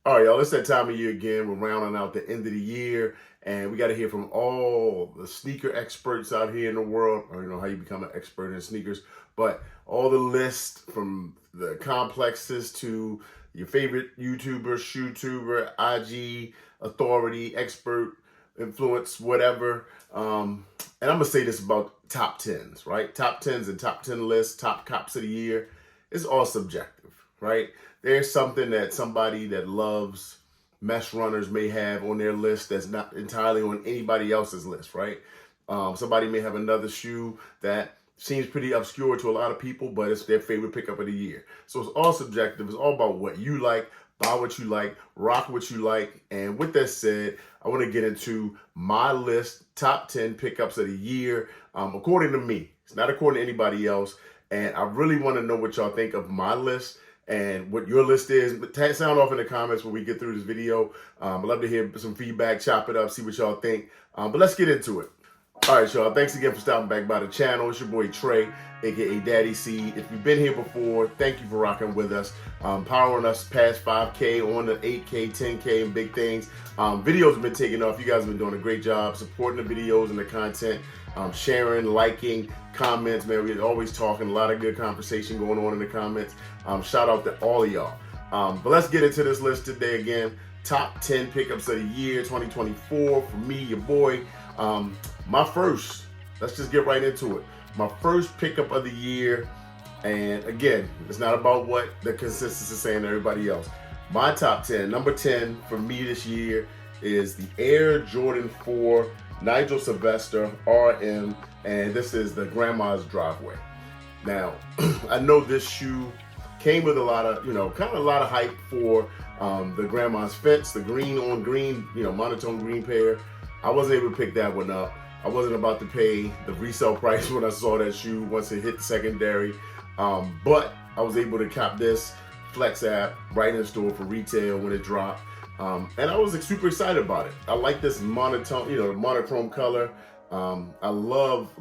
All right, y'all, it's that time of year again. We're rounding out the end of the year, and we got to hear from all the sneaker experts out here in the world. I don't know how you become an expert in sneakers, but all the lists from the complexes to your favorite YouTuber, shoetuber, IG, authority, expert, influence, whatever. And I'm going to say this about top 10s, right? Top 10s and top 10 lists, top cops of the year. It's all subjective, right? There's something that somebody that loves mesh runners may have on their list that's not entirely on anybody else's list, right? Somebody may have another shoe that seems pretty obscure to a lot of people, but it's their favorite pickup of the year. So it's all subjective. It's all about what you like, buy what you like, rock what you like. And with that said, I want to get into my list, top 10 pickups of the year, according to me. It's not according to anybody else. And I really want to know what y'all think of my list and what your list is. Sound off in the comments when we get through this video. I'd love to hear some feedback, chop it up, see what y'all think. But let's get into it. All right, y'all. Thanks again for stopping back by the channel. It's your boy Trey, aka Daddy C. If you've been here before, thank you for rocking with us, powering us past 5K on the 8K, 10K, and big things. Videos have been taking off. You guys have been doing a great job supporting the videos and the content, sharing, liking, comments. Man, we're always talking. A lot of good conversation going on in the comments. Shout out to all of y'all. But let's get into this list today again. Top 10 pickups of the year 2024 for me, your boy. My first, let's just get right into it. My first pickup of the year, and again, it's not about what the consensus is saying to everybody else. My top 10, number 10 for me this year is the Air Jordan 4 Nigel Sylvester RM, and this is the grandma's driveway. Now, I know this shoe came with a lot of, kind of a lot of hype for the grandma's fence, the green on green, monotone green pair. I wasn't able to pick that one up. I wasn't about to pay the resale price when I saw that shoe once it hit the secondary. But I was able to cop this Flex app right in the store for retail when it dropped. And I was super excited about it. I like this monotone, monochrome color. I love,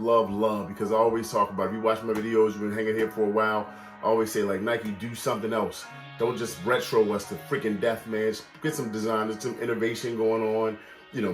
because I always talk about, if you watch my videos, you've been hanging here for a while, I always say, like, Nike, do something else. Don't just retro us to freaking death, man. Just get some design, some innovation going on,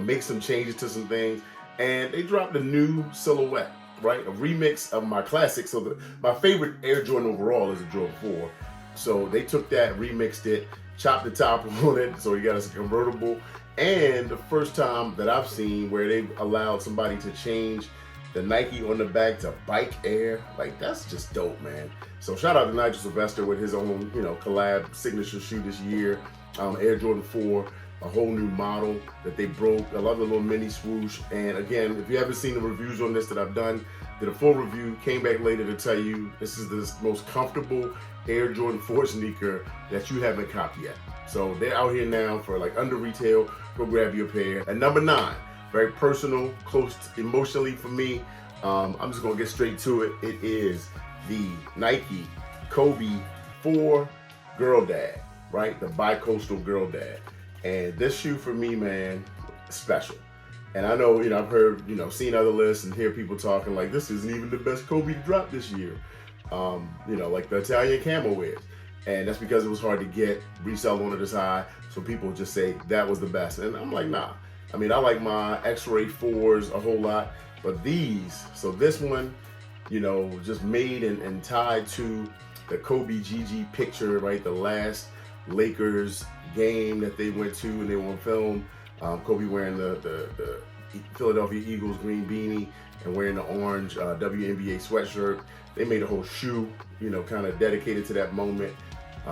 make some changes to some things. And they dropped a new silhouette, right? A remix of my classic. So my favorite Air Jordan overall is a Jordan 4. So they took that, remixed it, chopped the top on it, so you got us a convertible. And the first time that I've seen where they allowed somebody to change the Nike on the back to Bike Air, like, that's just dope, man. So shout out to Nigel Sylvester with his own, collab signature shoe this year, Air Jordan 4. A whole new model that they broke. I love the little mini swoosh. And again, if you haven't seen the reviews on this that I've done, did a full review, came back later to tell you this is the most comfortable Air Jordan 4 sneaker that you haven't copped yet. So they're out here now for like under retail. Go grab your pair. At number 9, very personal, close emotionally for me. I'm just gonna get straight to it. It is the Nike Kobe 4 Girl Dad, right? The bi-coastal Girl Dad. And this shoe for me, man, special. And I know, I've heard, seen other lists and hear people talking like this isn't even the best Kobe to drop this year. Like the Italian camo is. And that's because it was hard to get, resell on it as high. So people just say that was the best. And I'm like, nah. I mean, I like my X-Ray 4s a whole lot, but these, so this one, just made and tied to the Kobe GG picture, right? The last Lakers game that they went to and they were on film. Kobe wearing the Philadelphia Eagles green beanie and wearing the orange WNBA sweatshirt. They made a whole shoe, kind of dedicated to that moment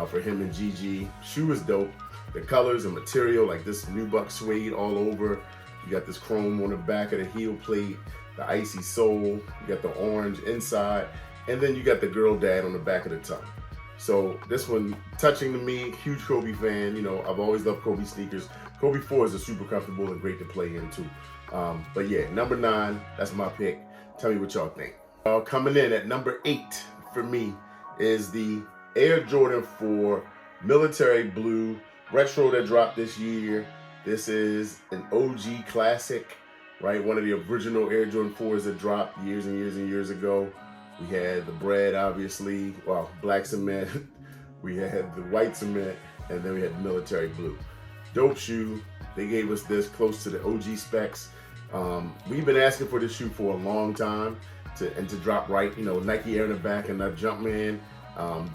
for him and Gigi. Shoe is dope. The colors and material, like this nubuck suede all over. You got this chrome on the back of the heel plate, the icy sole. You got the orange inside, and then you got the Girl Dad on the back of the tongue. So this one touching to me, huge Kobe fan. I've always loved Kobe sneakers. Kobe 4s are super comfortable and great to play in too. But yeah, number 9, that's my pick. Tell me what y'all think. Coming in at number 8 for me is the Air Jordan 4 Military Blue Retro that dropped this year. This is an OG classic, right? One of the original Air Jordan 4s that dropped years and years and years ago. We had the Bred, obviously, well, black cement. We had the white cement. and then we had the military blue. Dope shoe. They gave us this close to the OG specs. We've been asking for this shoe for a long time to drop right. You know, Nike Air in the back and that Jumpman.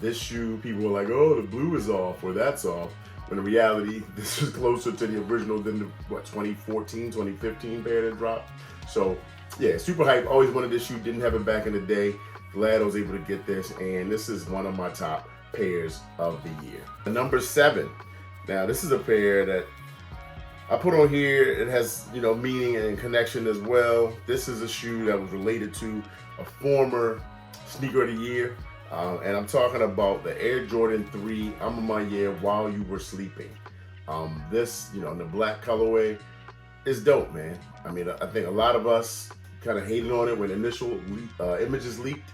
This shoe, people were like, oh, the blue is off or that's off. When in reality, this was closer to the original than the, 2014, 2015 pair that dropped. So yeah, super hype. Always wanted this shoe, didn't have it back in the day. Glad I was able to get this, and this is one of my top pairs of the year. Number 7. Now this is a pair that I put on here. It has, you know, meaning and connection as well. This is a shoe that was related to a former sneaker of the year. And I'm talking about the Air Jordan 3 I'm in my year while you were sleeping. This, you know, in the black colorway is dope, man. I mean, I think a lot of us kind of hated on it when initial images leaked.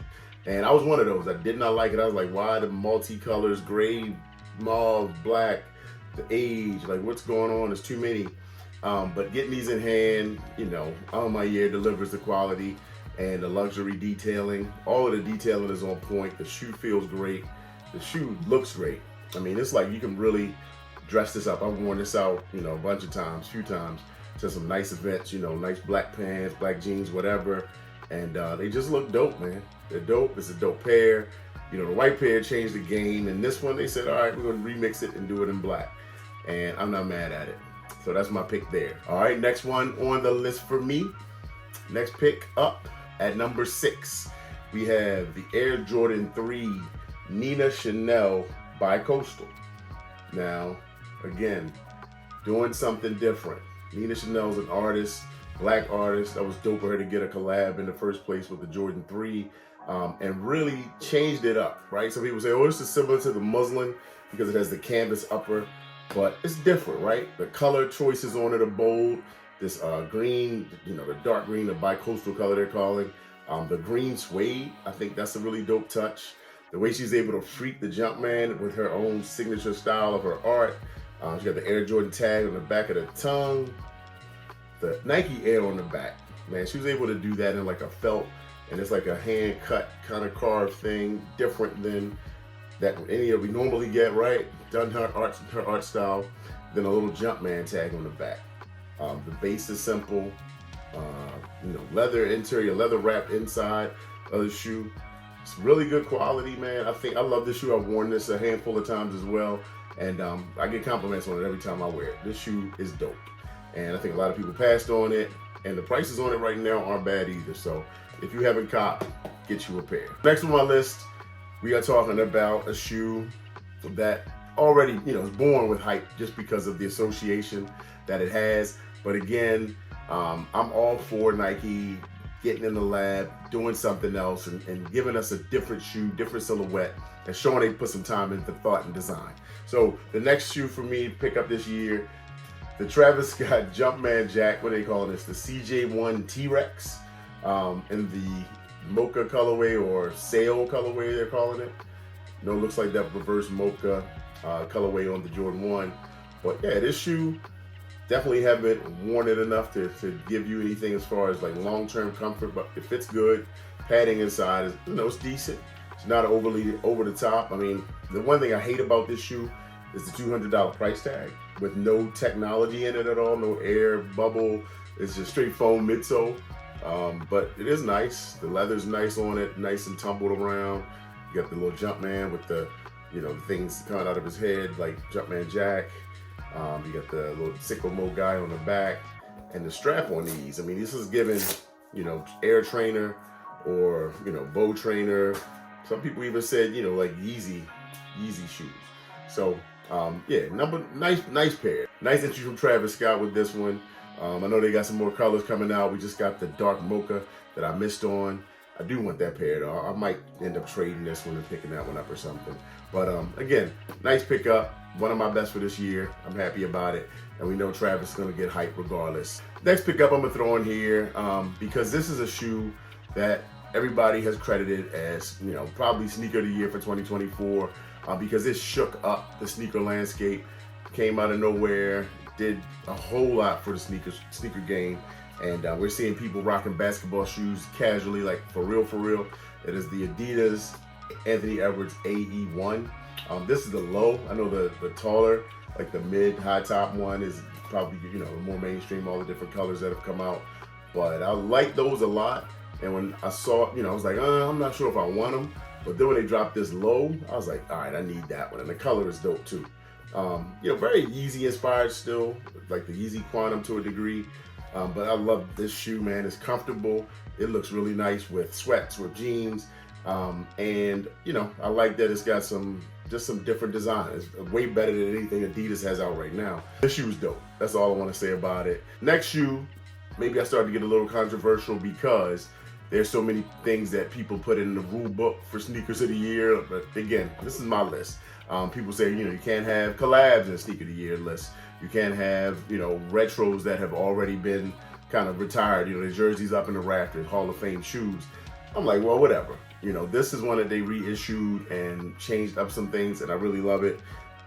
And I was one of those. I did not like it. I was like, why the multicolors, gray, mauve, black, the age, like what's going on? There's too many. But getting these in hand, you know, on my year delivers the quality and the luxury detailing. All of the detailing is on point. The shoe feels great. The shoe looks great. I mean, it's like you can really dress this up. I've worn this out, you know, a bunch of times, few times, to some nice events, you know, nice black pants, black jeans, whatever. And they just look dope, man. They're dope. It's a dope pair. You know, the white pair changed the game. And this one, they said, all right, we're going to remix it and do it in black. And I'm not mad at it. So that's my pick there. All right, next one on the list for me. Next pick up. At number 6, we have the Air Jordan 3 Nina Chanel Bi-Coastal. Now, again, doing something different. Nina Chanel's an artist, black artist. That was dope for her to get a collab in the first place with the Jordan 3 and really changed it up, right? Some people say, oh, this is similar to the muslin because it has the canvas upper, but it's different, right? The color choices on it are bold. This green, you know, the dark green, the bi-coastal color they're calling. The green suede, I think that's a really dope touch. The way she's able to freak the Jumpman with her own signature style of her art. She got the Air Jordan tag on the back of the tongue. The Nike Air on the back. Man, she was able to do that in like a felt, and it's like a hand-cut kind of carved thing, different than that any of we normally get, right? Done her art style. Then a little Jumpman tag on the back. The base is simple, you know, leather interior, leather wrapped inside of the shoe. It's really good quality, man. I love this shoe. I've worn this a handful of times as well, and I get compliments on it every time I wear it. This shoe is dope, and I think a lot of people passed on it, and the prices on it right now aren't bad either. So if you haven't copped, get you a pair. Next on my list, we are talking about a shoe that already, you know, is born with hype just because of the association that it has. But again, I'm all for Nike getting in the lab, doing something else, and giving us a different shoe, different silhouette, and showing they put some time into thought and design. So the next shoe for me to pick up this year, the Travis Scott Jumpman Jack, what are they calling this? The CJ1 T-Rex in the mocha colorway or sail colorway they're calling it. You know, it looks like that reverse mocha colorway on the Jordan 1. But yeah, this shoe, definitely haven't worn it enough to give you anything as far as like long-term comfort, but it fits good. Padding inside is, you know, it's decent. It's not overly over the top. I mean, the one thing I hate about this shoe is the $200 price tag with no technology in it at all, no air bubble. It's just straight foam midsole. But it is nice. The leather's nice on it, nice and tumbled around. You got the little Jumpman with the, you know, the things coming out of his head like Jumpman Jack. You got the little sicko mo guy on the back, and the strap on these. I mean, this is given, you know, Air Trainer or, you know, Bow Trainer. Some people even said, you know, like Yeezy shoes. So yeah, nice pair. Nice entry from Travis Scott with this one. I know they got some more colors coming out. We just got the dark mocha that I missed on. I do want that pair though. I might end up trading this one and picking that one up or something. But again, nice pickup. One of my best for this year. I'm happy about it. And we know Travis is going to get hype regardless. Next pickup I'm going to throw in here because this is a shoe that everybody has credited as, you know, probably sneaker of the year for 2024 because it shook up the sneaker landscape, came out of nowhere, did a whole lot for the sneaker game. And we're seeing people rocking basketball shoes casually, like for real. It is the Adidas Anthony Edwards AE1. This is the low. I know the taller, like the mid high top one is probably, you know, more mainstream, all the different colors that have come out. But I like those a lot. And when I saw, you know, I was like, I'm not sure if I want them. But then when they dropped this low, I was like, all right, I need that one. And the color is dope too. You know, very Yeezy inspired still, like the Yeezy Quantum to a degree. But I love this shoe, man. It's comfortable. It looks really nice with sweats, with jeans. And, you know, I like that it's got just some different design. It's way better than anything Adidas has out right now. This shoe is dope. That's all I want to say about it. Next shoe, maybe I started to get a little controversial because there's so many things that people put in the rule book for sneakers of the year. But again, this is my list. People say, you know, you can't have collabs in a sneaker of the year list. You can't have, you know, retros that have already been kind of retired. You know, the jerseys up in the rafters, Hall of Fame shoes. I'm like, well, whatever. You know, this is one that they reissued and changed up some things, and I really love it.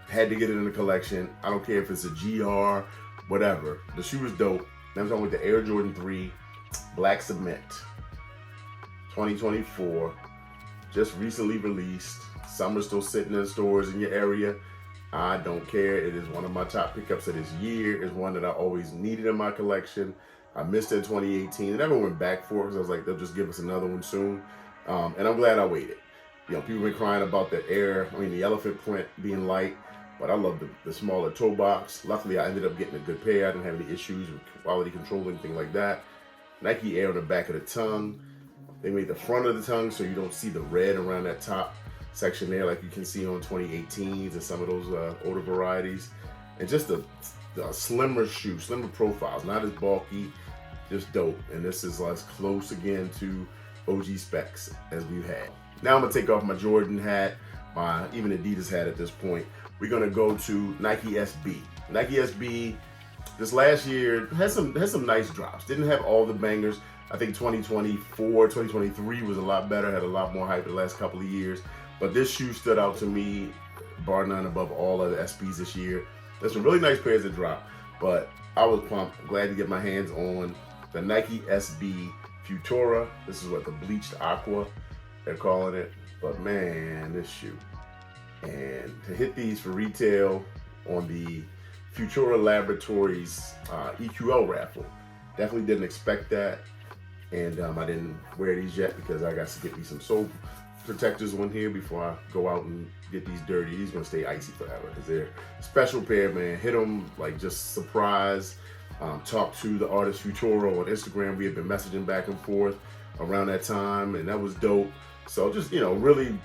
Had to get it in the collection. I don't care if it's a GR, whatever. The shoe is dope. I'm talking with the Air Jordan 3 Black Cement 2024. Just recently released. Some are still sitting in stores in your area. I don't care. It is one of my top pickups of this year. It's one that I always needed in my collection. I missed it in 2018. I never went back for it because I was like, they'll just give us another one soon. And I'm glad I waited. You know, people been crying about the elephant print being light, but I love the smaller toe box. Luckily, I ended up getting a good pair. I didn't have any issues with quality control or anything like that. Nike Air on the back of the tongue. They made the front of the tongue so you don't see the red around that top section there like you can see on 2018s and some of those older varieties. And just a slimmer shoe, slimmer profiles, not as bulky, just dope. And this is as close again to OG specs as we've had. Now I'm gonna take off my Jordan hat, my even Adidas hat at this point. We're gonna go to Nike SB. Nike SB this last year has some nice drops. Didn't have all the bangers. I think 2024, 2023 was a lot better, had a lot more hype the last couple of years. But this shoe stood out to me, bar none, above all other SBs this year. There's some really nice pairs that dropped, but I was pumped. Glad to get my hands on the Nike SB Futura. This is what the bleached aqua they're calling it. But man, this shoe. And to hit these for retail on the Futura Laboratories EQL raffle, definitely didn't expect that. And I didn't wear these yet because I got to get me some sole protectors on here before I go out and get these dirty. These gonna stay icy forever because they're a special pair, man. Hit them like just surprise. Talked to the artist Futura on Instagram. We had been messaging back and forth around that time, and that was dope. So just, you know, really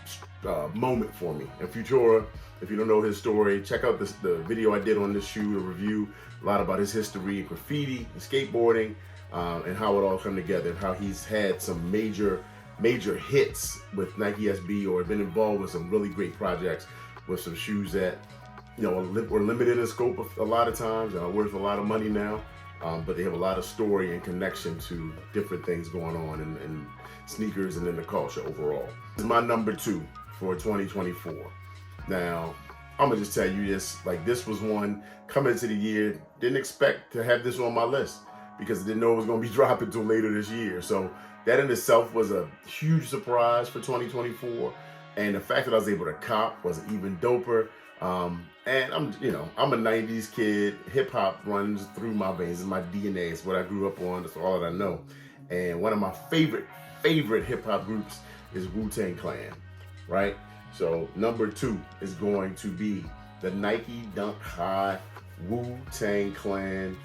moment for me. And Futura, if you don't know his story, check out the video I did on this shoe, the review, a lot about his history, graffiti, and skateboarding, and how it all come together, and how he's had some major hits with Nike SB or been involved with some really great projects with some shoes that, you know, were limited in scope a lot of times and are worth a lot of money now, but they have a lot of story and connection to different things going on in sneakers and in the culture overall. This is my number 2 for 2024. Now, I'm gonna just tell you this, like this was one coming into the year, didn't expect to have this on my list because I didn't know it was gonna be dropping until later this year. So that in itself was a huge surprise for 2024. And the fact that I was able to cop was even doper. And I'm a 90s kid. Hip hop runs through my veins. It's my DNA. It's what I grew up on. That's all that I know. And one of my favorite hip hop groups is Wu-Tang Clan, right? So number 2 is going to be the Nike Dunk High Wu-Tang Clan.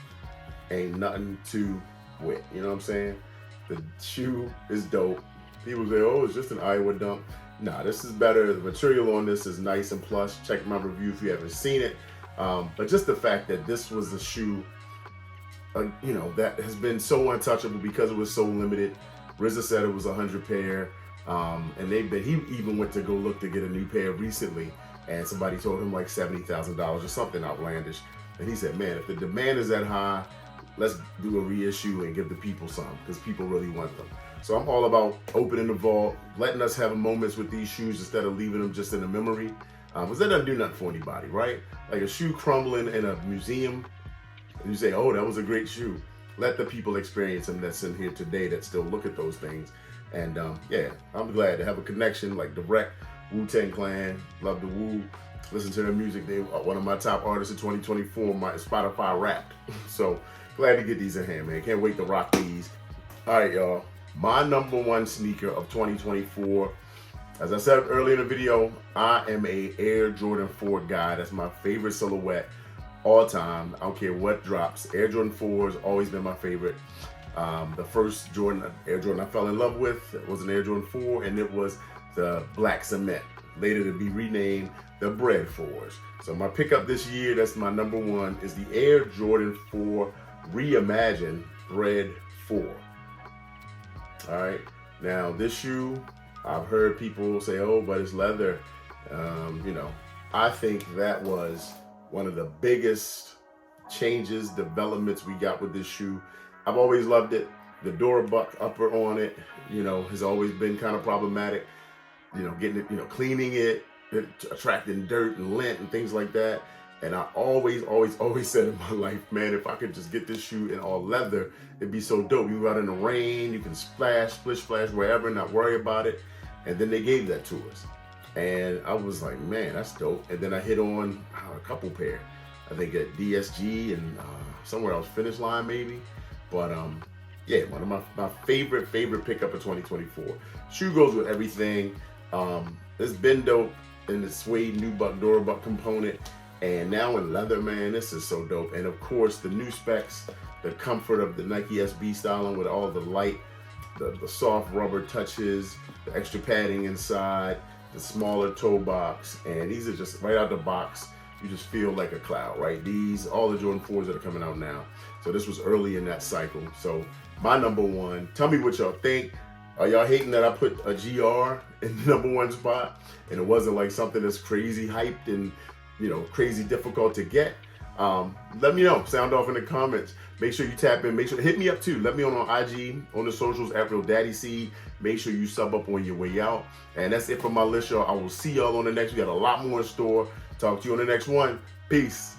Ain't nothing to wit. You know what I'm saying? The shoe is dope. People say, oh, it's just an Iowa dunk. Nah, this is better. The material on this is nice and plush. Check my review if you haven't seen it. But just the fact that this was a shoe, you know, that has been so untouchable because it was so limited. RZA said it was 100 pair. And he even went to go look to get a new pair recently. And somebody told him like $70,000 or something outlandish. And he said, man, if the demand is that high, let's do a reissue and give the people some because people really want them. So I'm all about opening the vault, letting us have moments with these shoes instead of leaving them just in a memory. Because that doesn't do nothing for anybody, right? Like a shoe crumbling in a museum, and you say, oh, that was a great shoe. Let the people experience them that's in here today that still look at those things. And yeah, I'm glad to have a connection like direct Wu-Tang Clan, love the Wu. Listen to their music. They are one of my top artists of 2024, my Spotify Wrapped. So glad to get these in hand, man. Can't wait to rock these. All right, y'all. My number one sneaker of 2024. As I said earlier in the video, I am a Air Jordan 4 guy. That's my favorite silhouette all time. I don't care what drops. Air Jordan 4 has always been my favorite. The first Air Jordan I fell in love with was an Air Jordan 4, and it was the black cement, later to be renamed the Bred 4s. So my pickup this year, that's my number one, is the Air Jordan 4 Reimagined Bred 4. All right, now this shoe, I've heard people say, oh, but it's leather. You know, I think that was one of the biggest changes, developments we got with this shoe. I've always loved it. The Durabuck upper on it, you know, has always been kind of problematic. You know, getting it, you know, cleaning it, attracting dirt and lint and things like that. And I always said in my life, man, if I could just get this shoe in all leather, it'd be so dope. You go out in the rain, you can splash, splish, splash, wherever, not worry about it. And then they gave that to us. And I was like, man, that's dope. And then I hit on a couple pair. I think at DSG and somewhere else, Finish Line maybe. But yeah, one of my favorite pickup of 2024. Shoe goes with everything. It's been dope in the suede nubuck Durabuck component, and now in leather, man, this is so dope. And of course, the new specs, the comfort of the Nike SB styling with all the light, the soft rubber touches, the extra padding inside, the smaller toe box, and these are just right out the box. You just feel like a cloud, right? These, all the Jordan 4s that are coming out now. So this was early in that cycle. So my number one, tell me what y'all think. Are y'all hating that I put a GR in the number one spot and it wasn't like something that's crazy hyped and, you know, crazy difficult to get? Let me know. Sound off in the comments. Make sure you tap in. Make sure to hit me up too. Let me on IG, on the socials, Afro Daddy Seed. Make sure you sub up on your way out. And that's it for my list, y'all. I will see y'all on the next. We got a lot more in store. Talk to you on the next one. Peace.